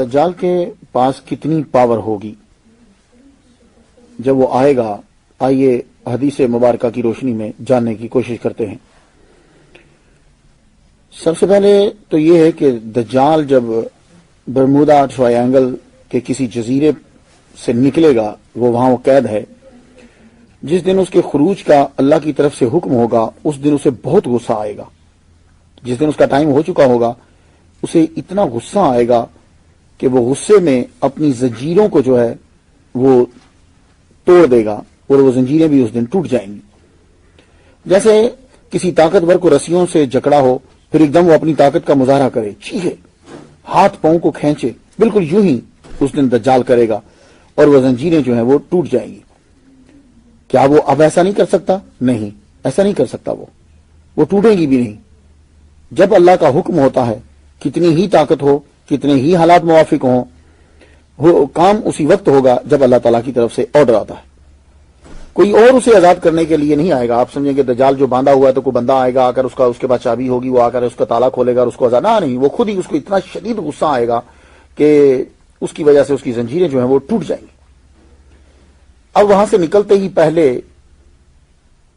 دجال کے پاس کتنی پاور ہوگی جب وہ آئے گا؟ آئیے حدیث مبارکہ کی روشنی میں جاننے کی کوشش کرتے ہیں۔ سب سے پہلے تو یہ ہے کہ دجال جب برمودا ٹرائنگل کے کسی جزیرے سے نکلے گا، وہ قید ہے، جس دن اس کے خروج کا اللہ کی طرف سے حکم ہوگا اس دن اسے بہت غصہ آئے گا۔ جس دن اس کا ٹائم ہو چکا ہوگا اسے اتنا غصہ آئے گا کہ وہ غصے میں اپنی زنجیروں کو جو ہے وہ توڑ دے گا، اور وہ زنجیریں بھی اس دن ٹوٹ جائیں گی۔ جیسے کسی طاقتور کو رسیوں سے جکڑا ہو، پھر ایک دم وہ اپنی طاقت کا مظاہرہ کرے، چیخے، ہاتھ پاؤں کو کھینچے، بالکل یوں ہی اس دن دجال کرے گا اور وہ زنجیریں جو ہیں وہ ٹوٹ جائیں گی۔ کیا وہ اب ایسا نہیں کر سکتا؟ نہیں، ایسا نہیں کر سکتا، وہ ٹوٹیں گی بھی نہیں۔ جب اللہ کا حکم ہوتا ہے، کتنی ہی طاقت ہو، کتنے ہی حالات موافق ہوں، وہ کام اسی وقت ہوگا جب اللہ تعالیٰ کی طرف سے آرڈر آتا ہے۔ کوئی اور اسے آزاد کرنے کے لیے نہیں آئے گا۔ آپ سمجھیں کہ دجال جو باندھا ہوا ہے تو کوئی بندہ آئے گا، آ کر اس کے بعد چابی ہوگی، وہ آ کر اس کا تالا کھولے گا اور اس کو آزاد، نہیں، وہ خود ہی اس کو اتنا شدید غصہ آئے گا کہ اس کی وجہ سے اس کی زنجیریں جو ہیں وہ ٹوٹ جائیں گی۔ اب وہاں سے نکلتے ہی پہلے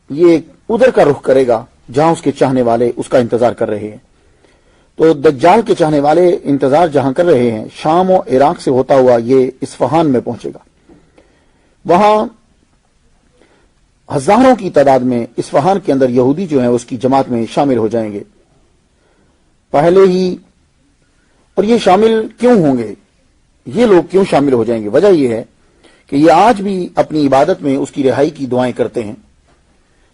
یہ ادھر کا رخ کرے گا جہاں اس کے چاہنے والے اس کا انتظار کر رہے ہیں۔ تو دجال کے چاہنے والے انتظار جہاں کر رہے ہیں، شام و عراق سے ہوتا ہوا یہ اصفہان میں پہنچے گا۔ وہاں ہزاروں کی تعداد میں اصفہان کے اندر یہودی جو ہیں اس کی جماعت میں شامل ہو جائیں گے پہلے ہی۔ اور یہ شامل کیوں ہوں گے؟ یہ لوگ کیوں شامل ہو جائیں گے؟ وجہ یہ ہے کہ یہ آج بھی اپنی عبادت میں اس کی رہائی کی دعائیں کرتے ہیں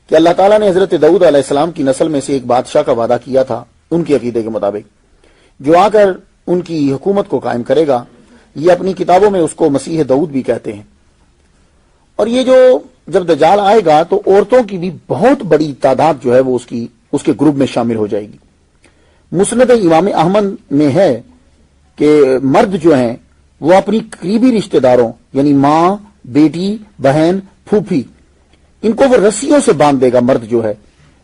کہ اللہ تعالیٰ نے حضرت داؤد علیہ السلام کی نسل میں سے ایک بادشاہ کا وعدہ کیا تھا ان کے عقیدے کے مطابق، جو آ کر ان کی حکومت کو قائم کرے گا۔ یہ اپنی کتابوں میں اس کو مسیح داؤد بھی کہتے ہیں۔ اور یہ جو جب دجال آئے گا تو عورتوں کی بھی بہت بڑی تعداد جو ہے وہ اس کے گروپ میں شامل ہو جائے گی۔ مسند امام احمد میں ہے کہ مرد جو ہیں وہ اپنی قریبی رشتہ داروں یعنی ماں، بیٹی، بہن، پھوپھی، ان کو وہ رسیوں سے باندھ دے گا۔ مرد جو ہے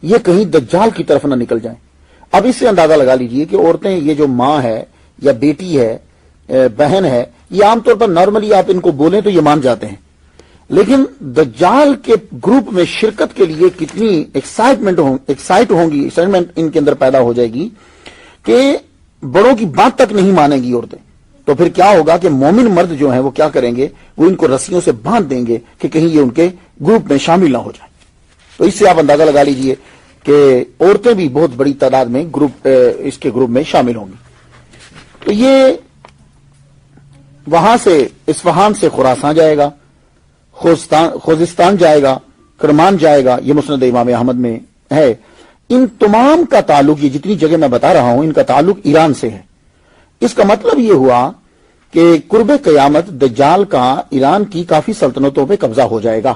یہ کہیں دجال کی طرف نہ نکل جائیں۔ اب اس سے اندازہ لگا لیجئے کہ عورتیں، یہ جو ماں ہے یا بیٹی ہے، بہن ہے، یہ عام طور پر نارملی آپ ان کو بولیں تو یہ مان جاتے ہیں، لیکن دجال کے گروپ میں شرکت کے لیے کتنی ایکسائٹمنٹ ان کے اندر پیدا ہو جائے گی کہ بڑوں کی بات تک نہیں مانیں گی عورتیں۔ تو پھر کیا ہوگا کہ مومن مرد جو ہیں وہ کیا کریں گے؟ وہ ان کو رسیوں سے باندھ دیں گے کہ کہیں یہ ان کے گروپ میں شامل نہ ہو جائیں۔ تو اس سے آپ اندازہ لگا لیجئے کہ عورتیں بھی بہت بڑی تعداد میں اس کے گروپ میں شامل ہوں گی۔ تو یہ وہاں سے اصفہان سے خراسان جائے گا، خوزستان جائے گا، کرمان جائے گا، یہ مسند امام احمد میں ہے۔ ان تمام کا تعلق، یہ جتنی جگہ میں بتا رہا ہوں، ان کا تعلق ایران سے ہے۔ اس کا مطلب یہ ہوا کہ قرب قیامت دجال کا ایران کی کافی سلطنتوں پہ قبضہ ہو جائے گا،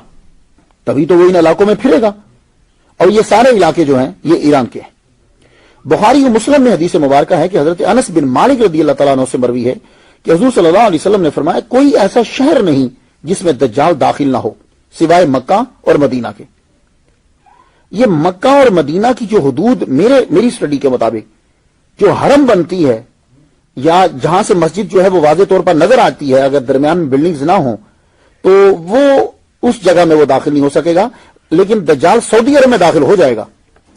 تبھی تو وہ ان علاقوں میں پھرے گا، اور یہ سارے علاقے جو ہیں یہ ایران کے ہیں۔ بخاری و مسلم میں حدیث مبارکہ ہے کہ حضرت انس بن مالک رضی اللہ تعالیٰ عنہ سے مروی ہے کہ حضور صلی اللہ علیہ وسلم نے فرمایا، کوئی ایسا شہر نہیں جس میں دجال داخل نہ ہو سوائے مکہ اور مدینہ کے۔ یہ مکہ اور مدینہ کی جو حدود میری سٹڈی کے مطابق جو حرم بنتی ہے یا جہاں سے مسجد جو ہے وہ واضح طور پر نظر آتی ہے، اگر درمیان میں بلڈنگز نہ ہوں تو وہ اس جگہ میں وہ داخل نہیں ہو سکے گا، لیکن دجال سعودی عرب میں داخل ہو جائے گا۔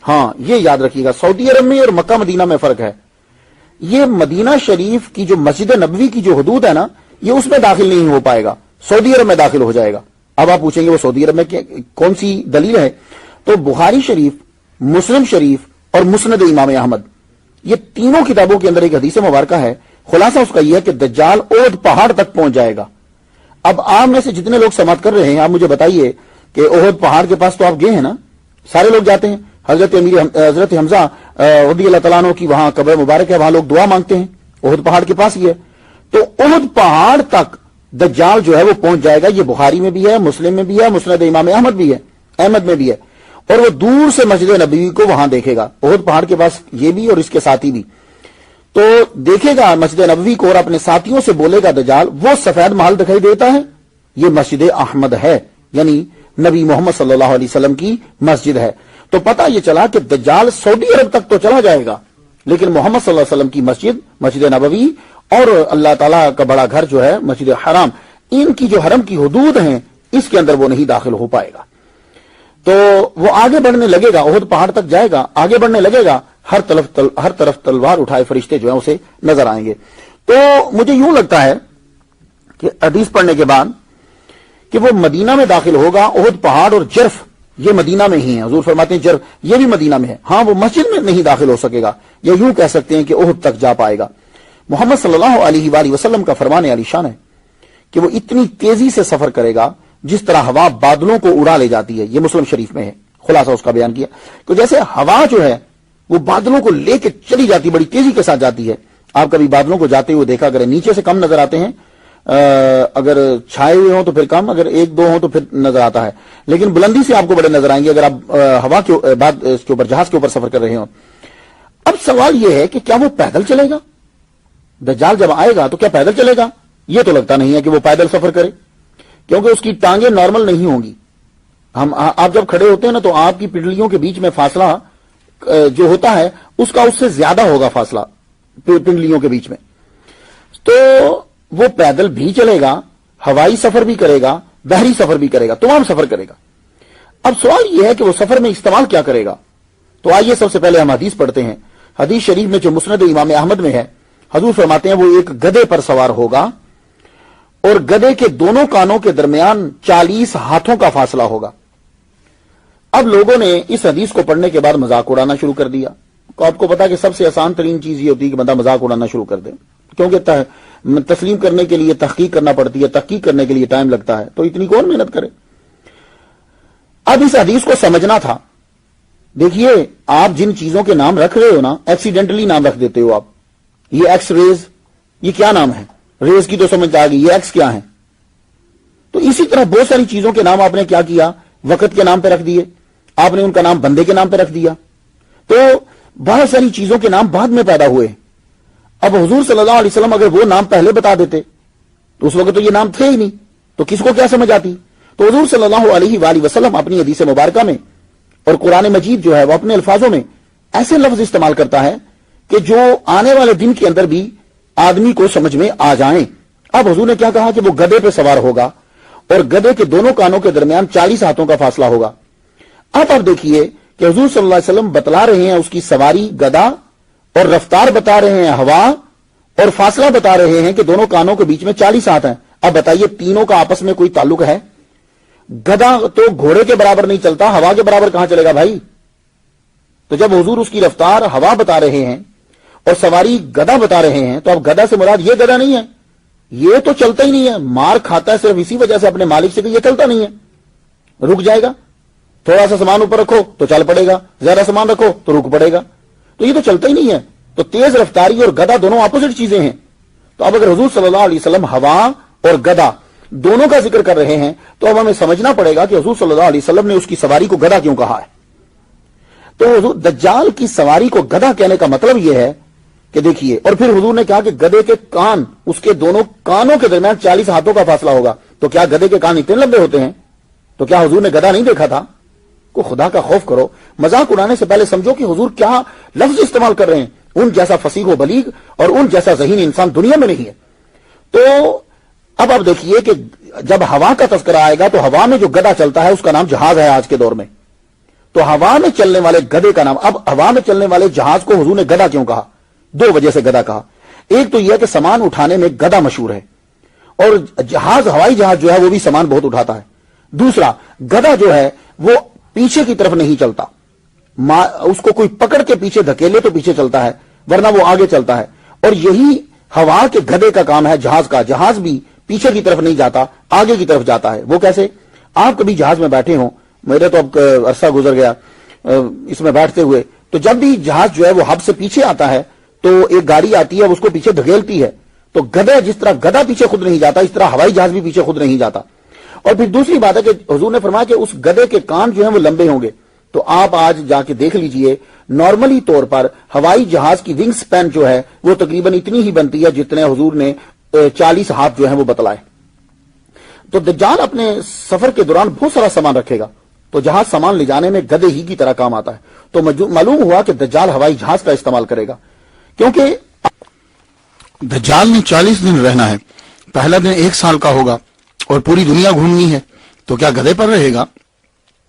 ہاں یہ یاد رکھیے گا، سعودی عرب میں اور مکہ مدینہ میں فرق ہے۔ یہ مدینہ شریف کی جو مسجد نبوی کی جو حدود ہے نا، یہ اس میں داخل نہیں ہو پائے گا، سعودی عرب میں داخل ہو جائے گا۔ اب آپ پوچھیں گے وہ سعودی عرب میں کون سی دلیل ہے؟ تو بخاری شریف، مسلم شریف اور مسند امام احمد، یہ تینوں کتابوں کے اندر ایک حدیث مبارکہ ہے۔ خلاصہ اس کا یہ ہے کہ دجال احد پہاڑ تک پہنچ جائے گا۔ اب آپ میں سے جتنے لوگ سماعت کر رہے ہیں، آپ مجھے بتائیے کہ احد پہاڑ کے پاس تو آپ گئے ہیں نا، سارے لوگ جاتے ہیں۔ حضرت حمزہ رضی اللہ تعالیٰ عنہ کی وہاں قبر مبارک ہے، وہاں لوگ دعا مانگتے ہیں، احد پہاڑ کے پاس ہی ہے۔ تو احد پہاڑ تک دجال جو ہے وہ پہنچ جائے گا۔ یہ بخاری میں بھی ہے، مسلم میں بھی ہے، مسند امام احمد میں بھی ہے، اور وہ دور سے مسجد نبوی کو وہاں دیکھے گا، احد پہاڑ کے پاس یہ بھی اور اس کے ساتھی بھی۔ تو دیکھے گا مسجد نبوی کو اور اپنے ساتھیوں سے بولے گا دجال، وہ سفید محل دکھائی دیتا ہے، یہ مسجد احمد ہے، یعنی نبی محمد صلی اللہ علیہ وسلم کی مسجد ہے۔ تو پتہ یہ چلا کہ دجال سعودی عرب تک تو چلا جائے گا، لیکن محمد صلی اللہ علیہ وسلم کی مسجد نبوی اور اللہ تعالیٰ کا بڑا گھر جو ہے مسجد حرام، ان کی جو حرم کی حدود ہیں اس کے اندر وہ نہیں داخل ہو پائے گا. تو وہ آگے بڑھنے لگے گا، احد پہاڑ تک جائے گا، آگے بڑھنے لگے گا، ہر طرف تلوار اٹھائے فرشتے جو ہیں اسے نظر آئیں گے. تو مجھے یوں لگتا ہے کہ حدیث پڑھنے کے بعد کہ وہ مدینہ میں داخل ہوگا. احد پہاڑ اور جرف یہ مدینہ میں ہی ہیں. حضور فرماتے ہیں جرف یہ بھی مدینہ میں ہے. ہاں وہ مسجد میں نہیں داخل ہو سکے گا، یا یوں کہہ سکتے ہیں کہ احد تک جا پائے گا. محمد صلی اللہ علیہ وآلہ وسلم کا فرمان علی شان ہے کہ وہ اتنی تیزی سے سفر کرے گا جس طرح ہوا بادلوں کو اڑا لے جاتی ہے. یہ مسلم شریف میں ہے، خلاصہ اس کا بیان کیا کہ جیسے ہوا جو ہے وہ بادلوں کو لے کے چلی جاتی، بڑی تیزی کے ساتھ جاتی ہے. آپ کبھی بادلوں کو جاتے ہوئے دیکھا کریں، نیچے سے کم نظر آتے ہیں، اگر چھائے ہوئے ہوں تو پھر کم، اگر ایک دو ہوں تو پھر نظر آتا ہے، لیکن بلندی سے آپ کو بڑے نظر آئیں گے اگر آپ ہوا کے اوپر جہاز کے اوپر سفر کر رہے ہوں. اب سوال یہ ہے کہ کیا وہ پیدل چلے گا؟ دجال جب آئے گا تو کیا پیدل چلے گا؟ یہ تو لگتا نہیں ہے کہ وہ پیدل سفر کرے، کیونکہ اس کی ٹانگیں نارمل نہیں ہوں گی. آپ جب کھڑے ہوتے ہیں نا تو آپ کی پنڈلیوں کے بیچ میں فاصلہ جو ہوتا ہے اس سے زیادہ ہوگا فاصلہ پنڈلیوں کے بیچ میں. تو وہ پیدل بھی چلے گا، ہوائی سفر بھی کرے گا، بحری سفر بھی کرے گا، تمام سفر کرے گا. اب سوال یہ ہے کہ وہ سفر میں استعمال کیا کرے گا. تو آئیے سب سے پہلے ہم حدیث پڑھتے ہیں. حدیث شریف میں جو مسند امام احمد میں ہے، حضور فرماتے ہیں وہ ایک گدھے پر سوار ہوگا اور گدھے کے دونوں کانوں کے درمیان 40 ہاتھوں کا فاصلہ ہوگا. اب لوگوں نے اس حدیث کو پڑھنے کے بعد مذاق اڑانا شروع کر دیا. آپ کو پتا کہ سب سے آسان ترین چیز یہ ہوتی ہے کہ بندہ مذاق اڑانا شروع کر دے، کیونکہ تسلیم کرنے کے لیے تحقیق کرنا پڑتی ہے، تحقیق کرنے کے لیے ٹائم لگتا ہے، تو اتنی کون محنت کرے. اب اس حدیث کو سمجھنا تھا. دیکھیے آپ جن چیزوں کے نام رکھ رہے ہو نا، ایکسیڈنٹلی نام رکھ دیتے ہو آپ. یہ ایکس ریز، یہ کیا نام ہے؟ ریز کی تو سمجھ آ گئی، یہ ایکس کیا ہے؟ تو اسی طرح بہت ساری چیزوں کے نام آپ نے کیا کیا، وقت کے نام پہ رکھ دیے، آپ نے ان کا نام بندے کے نام پہ رکھ دیا. تو بہت ساری چیزوں کے نام بعد میں پیدا ہوئے. اب حضور صلی اللہ علیہ وسلم اگر وہ نام پہلے بتا دیتے تو اس وقت تو یہ نام تھے ہی نہیں، تو کس کو کیا سمجھ آتی. تو حضور صلی اللہ علیہ وآلہ وسلم اپنی حدیث مبارکہ میں اور قرآن مجید جو ہے وہ اپنے الفاظوں میں ایسے لفظ استعمال کرتا ہے کہ جو آنے والے دن کے اندر بھی آدمی کو سمجھ میں آ جائیں. اب حضور نے کیا کہا کہ وہ گدھے پہ سوار ہوگا اور گدھے کے دونوں کانوں کے درمیان 40 ہاتھوں کا فاصلہ ہوگا. اب آپ دیکھیے کہ حضور صلی اللہ علیہ وسلم بتلا رہے ہیں اس کی سواری گدھا، اور رفتار بتا رہے ہیں ہوا، اور فاصلہ بتا رہے ہیں کہ دونوں کانوں کے بیچ میں 40 ہاتھ ہیں. اب بتائیے تینوں کا آپس میں کوئی تعلق ہے؟ گدھا تو گھوڑے کے برابر نہیں چلتا، ہوا کے برابر کہاں چلے گا بھائی؟ تو جب حضور اس کی رفتار ہوا بتا رہے ہیں اور سواری گدھا بتا رہے ہیں، تو اب گدھا سے مراد یہ گدھا نہیں ہے، یہ تو چلتا ہی نہیں ہے، مار کھاتا ہے صرف اسی وجہ سے اپنے مالک سے کہ یہ چلتا نہیں ہے. رک جائے گا، تھوڑا سا سامان اوپر رکھو تو چل پڑے گا، زیادہ سامان رکھو تو رک پڑے گا. تو یہ تو چلتا ہی نہیں ہے. تو تیز رفتاری اور گدھا دونوں اپوزٹ چیزیں ہیں. تو اب اگر حضور صلی اللہ علیہ وسلم ہوا اور گدھا دونوں کا ذکر کر رہے ہیں تو اب ہمیں سمجھنا پڑے گا کہ حضور صلی اللہ علیہ وسلم نے اس کی سواری کو گدھا کیوں کہا ہے. تو حضور دجال کی سواری کو گدھا کہنے کا مطلب یہ ہے کہ دیکھیے، اور پھر حضور نے کہا کہ گدھے کے کان، اس کے دونوں کانوں کے درمیان 40 ہاتھوں کا فاصلہ ہوگا. تو کیا گدھے کے کان اتنے لمبے ہوتے ہیں؟ تو کیا حضور نے گدھا نہیں دیکھا تھا؟ کو خدا کا خوف کرو. مذاق اڑانے سے پہلے سمجھو کہ حضور کیا لفظ استعمال کر رہے ہیں. ان جیسا فصیح و بلیغ اور ان جیسا ذہین انسان دنیا میں نہیں ہے. تو اب آپ دیکھیے کہ جب ہوا کا تذکرہ آئے گا تو ہوا میں جو گدھا چلتا ہے اس کا نام جہاز ہے آج کے دور میں. تو ہوا میں چلنے والے گدھے کا نام، اب ہوا میں چلنے والے جہاز کو حضور نے گدھا کیوں کہا؟ 2 وجہ سے گدھا کہا. ایک تو یہ کہ سامان اٹھانے میں گدھا مشہور ہے، اور جہاز، ہوائی جہاز جو ہے وہ بھی سامان بہت اٹھاتا ہے. دوسرا، گدھا جو ہے وہ پیچھے کی طرف نہیں چلتا، اس کو کوئی پکڑ کے پیچھے دھکیلے تو پیچھے چلتا ہے، ورنہ وہ آگے چلتا ہے. اور یہی ہوا کے گدھے کا کام ہے جہاز کا. جہاز بھی پیچھے کی طرف نہیں جاتا، آگے کی طرف جاتا ہے. وہ کیسے؟ آپ کبھی جہاز میں بیٹھے ہوں، میرے تو اب عرصہ گزر گیا اس میں بیٹھتے ہوئے، تو جب بھی جہاز جو ہے وہ ہب سے پیچھے آتا ہے تو ایک گاڑی آتی ہے اس کو پیچھے دھکیلتی ہے. تو گدھا، جس طرح گدھا پیچھے خود نہیں جاتا، اس طرح ہوائی جہاز بھی پیچھے خود نہیں جاتا. اور پھر دوسری بات ہے کہ حضور نے فرمایا کہ اس گدھے کے کان جو ہیں وہ لمبے ہوں گے. تو آپ آج جا کے دیکھ لیجئے، نارملی طور پر ہوائی جہاز کی ونگ سپین جو ہے وہ تقریباً اتنی ہی بنتی ہے جتنے حضور نے 40 ہاتھ جو ہیں وہ بتلائے. تو دجال اپنے سفر کے دوران بہت سارا سامان رکھے گا، تو جہاز سامان لے جانے میں گدھے ہی کی طرح کام آتا ہے. تو معلوم ہوا کہ دجال ہوائی جہاز کا استعمال کرے گا، کیونکہ دجال نے 40 دن رہنا ہے، پہلا دن 1 سال کا ہوگا اور پوری دنیا گھومنی ہے، تو کیا گدھے پر رہے گا؟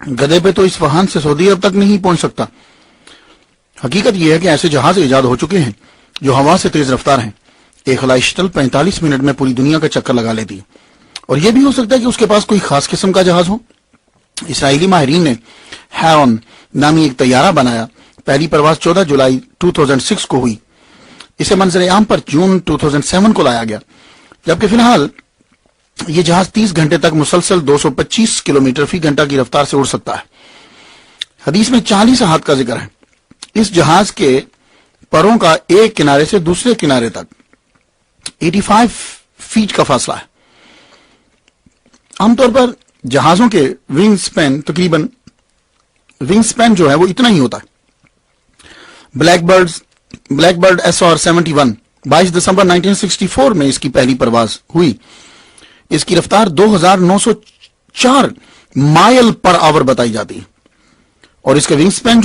گدھے پہ تو اس فہان سے سعودی عرب تک نہیں پہنچ سکتا۔ حقیقت یہ ہے کہ ایسے جہاز ایجاد ہو چکے ہیں جو ہوا سے تیز رفتار ہیں۔ ایک خلائی شٹل 45 منٹ میں پوری دنیا کا چکر لگا لیتی ہے، اور یہ بھی ہو سکتا ہے کہ اس کے پاس کوئی خاص قسم کا جہاز ہو۔ اسرائیلی ماہرین نے ہیرون نامی ایک طیارہ بنایا، پہلی پرواز 14 جولائی 2006 کو ہوئی، اسے منظر عام پر جون 2007 کو لایا گیا، جبکہ فی الحال یہ جہاز 30 گھنٹے تک مسلسل 225 کلومیٹر فی گھنٹہ کی رفتار سے اڑ سکتا ہے۔ حدیث میں 40 احاد کا ذکر ہے۔ اس جہاز کے پروں کا ایک کنارے سے دوسرے کنارے تک 85 فیٹ کا فاصلہ ہے۔ عام طور پر جہازوں کے ونگ سپین جو ہے وہ اتنا ہی ہوتا ہے۔ بلیک برڈ SR-71 22 دسمبر 1964 میں اس کی پہلی پرواز ہوئی۔ اس کی رفتار 2904 مائل پر آور بتائی جاتی ہے، اور اس کا ونگ سپین